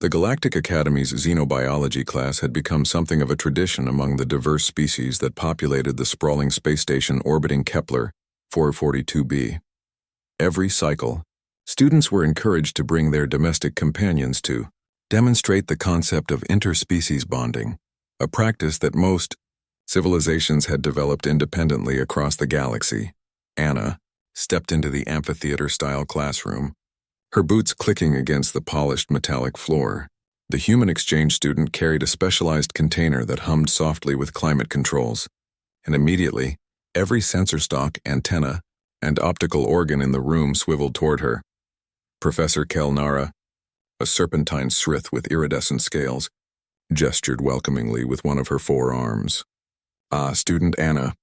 The Galactic Academy's xenobiology class had become something of a tradition among the diverse species that populated the sprawling space station orbiting Kepler 442b. Every cycle, students were encouraged to bring their domestic companions to demonstrate the concept of interspecies bonding, a practice that most civilizations had developed independently across the galaxy. Anna stepped into the amphitheater-style classroom, her boots clicking against the polished metallic floor. The human exchange student carried a specialized container that hummed softly with climate controls, and immediately, every sensor stalk, antenna, and optical organ in the room swiveled toward her. Professor Kelnara, a serpentine srith with iridescent scales, gestured welcomingly with one of her forearms. "Ah, student Anna,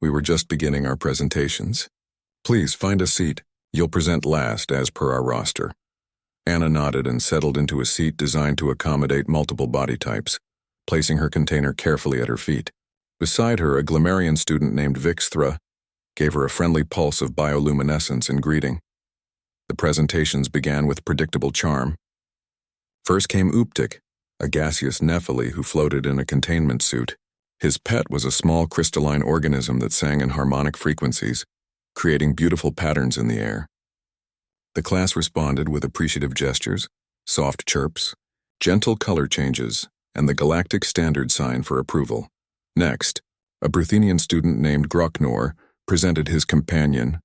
we were just beginning our presentations. Please find a seat. You'll present last as per our roster." Anna nodded and settled into a seat designed to accommodate multiple body types, placing her container carefully at her feet. Beside her, a Glimmerian student named Vixthra gave her a friendly pulse of bioluminescence in greeting. The presentations began with predictable charm. First came Uptik, a gaseous Nephili who floated in a containment suit. His pet was a small crystalline organism that sang in harmonic frequencies, creating beautiful patterns in the air. The class responded with appreciative gestures, soft chirps, gentle color changes, and the galactic standard sign for approval. Next, a Bruthenian student named Groknor presented his companion,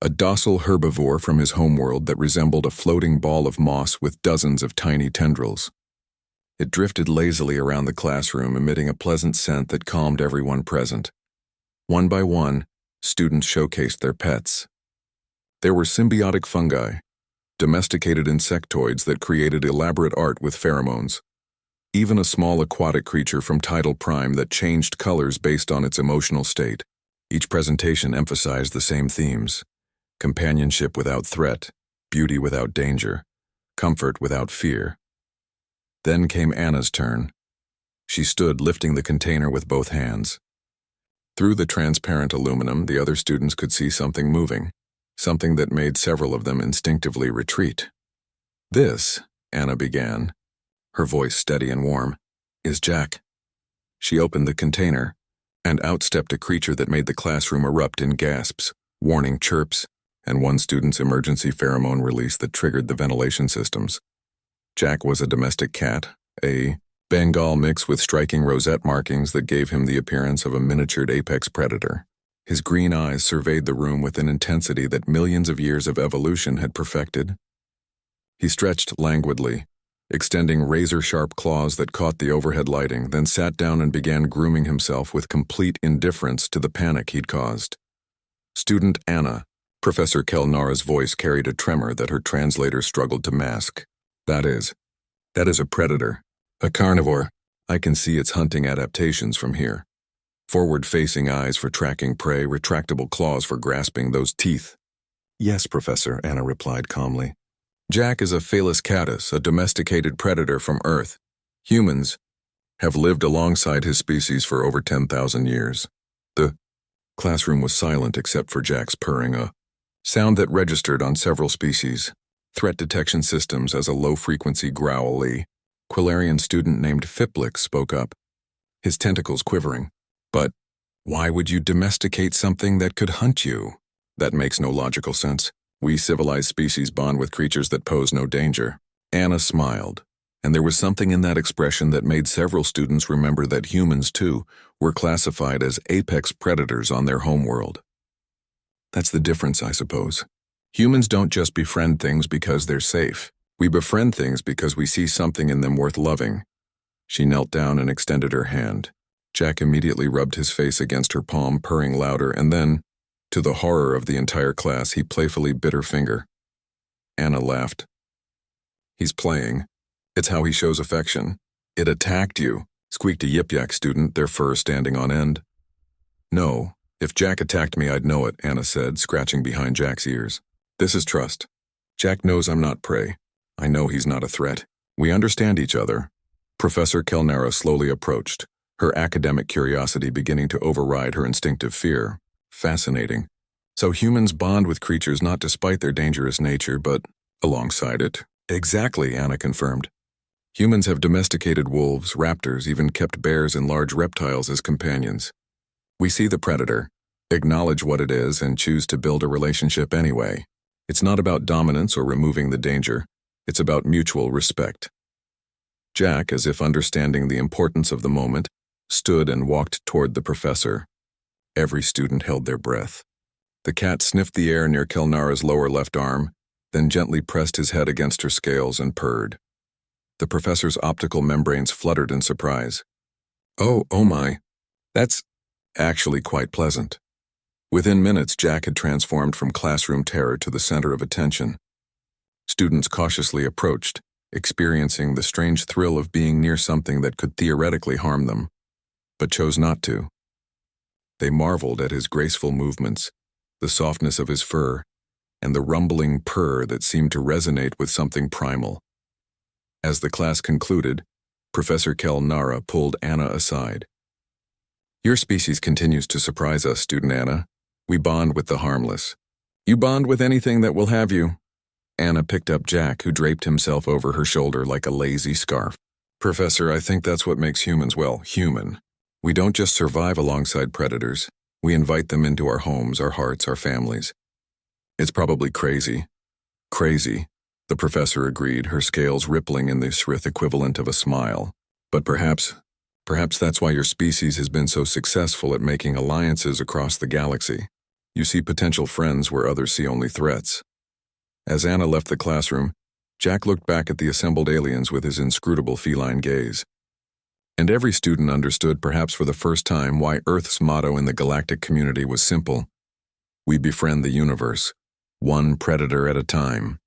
a docile herbivore from his homeworld that resembled a floating ball of moss with dozens of tiny tendrils. It drifted lazily around the classroom, emitting a pleasant scent that calmed everyone present. One by one, students showcased their pets. There were symbiotic fungi, domesticated insectoids that created elaborate art with pheromones, even a small aquatic creature from Tidal Prime that changed colors based on its emotional state. Each presentation emphasized the same themes: companionship without threat, beauty without danger, comfort without fear. Then came Anna's turn. She stood lifting the container with both hands. Through the transparent aluminum, the other students could see something moving, something that made several of them instinctively retreat. "This," Anna began, her voice steady and warm, "is Jack." She opened the container, and out stepped a creature that made the classroom erupt in gasps, warning chirps, and one student's emergency pheromone release that triggered the ventilation systems. Jack was a domestic cat, a Bengal mix with striking rosette markings that gave him the appearance of a miniatured apex predator. His green eyes surveyed the room with an intensity that millions of years of evolution had perfected. He stretched languidly, extending razor-sharp claws that caught the overhead lighting, then sat down and began grooming himself with complete indifference to the panic he'd caused. "Student Anna," Professor Kelnara's voice carried a tremor that her translator struggled to mask. That is a predator, a carnivore. I can see its hunting adaptations from here. Forward-facing eyes for tracking prey, retractable claws for grasping those teeth." "Yes, Professor," Anna replied calmly. "Jack is a Felis catus, a domesticated predator from Earth. Humans have lived alongside his species for over 10,000 years." The classroom was silent except for Jack's purring, a sound that registered on several species. Threat detection systems as a low-frequency growl. A Quilarian student named Fiplik spoke up, his tentacles quivering. "But why would you domesticate something that could hunt you? That makes no logical sense. We civilized species bond with creatures that pose no danger." Anna smiled, and there was something in that expression that made several students remember that humans, too, were classified as apex predators on their homeworld. "That's the difference, I suppose. Humans don't just befriend things because they're safe. We befriend things because we see something in them worth loving." She knelt down and extended her hand. Jack immediately rubbed his face against her palm, purring louder, and then, to the horror of the entire class, he playfully bit her finger. Anna laughed. "He's playing. It's how he shows affection." "It attacked you," squeaked a Yip-Yak student, their fur standing on end. "No, if Jack attacked me, I'd know it," Anna said, scratching behind Jack's ears. "This is trust. Jack knows I'm not prey. I know he's not a threat. We understand each other." Professor Kelnara slowly approached, her academic curiosity beginning to override her instinctive fear. "Fascinating. So humans bond with creatures not despite their dangerous nature, but alongside it." "Exactly," Anna confirmed. Humans have domesticated wolves, raptors, even kept bears and large reptiles as companions. We see the predator, acknowledge what it is, and choose to build a relationship anyway. It's not about dominance or removing the danger. It's about mutual respect. Jack, as if understanding the importance of the moment, stood and walked toward the professor. Every student held their breath. The cat sniffed the air near Kelnara's lower left arm, then gently pressed his head against her scales and purred. The professor's optical membranes fluttered in surprise. Oh my. That's actually quite pleasant. Within minutes, Jack had transformed from classroom terror to the center of attention. Students cautiously approached, experiencing the strange thrill of being near something that could theoretically harm them, but chose not to. They marveled at his graceful movements, the softness of his fur, and the rumbling purr that seemed to resonate with something primal. As the class concluded, Professor Kelnara pulled Anna aside. Your species continues to surprise us, student Anna. We bond with the harmless. You bond with anything that will have you. Anna picked up Jack, who draped himself over her shoulder like a lazy scarf. Professor, I think that's what makes humans, well, human. We don't just survive alongside predators. We invite them into our homes, our hearts, our families. It's probably crazy. Crazy, the professor agreed, her scales rippling in the Srith equivalent of a smile. But perhaps that's why your species has been so successful at making alliances across the galaxy. You see potential friends where others see only threats. As Anna left the classroom, Jack looked back at the assembled aliens with his inscrutable feline gaze. And every student understood, perhaps for the first time, why Earth's motto in the galactic community was simple. We befriend the universe, one predator at a time.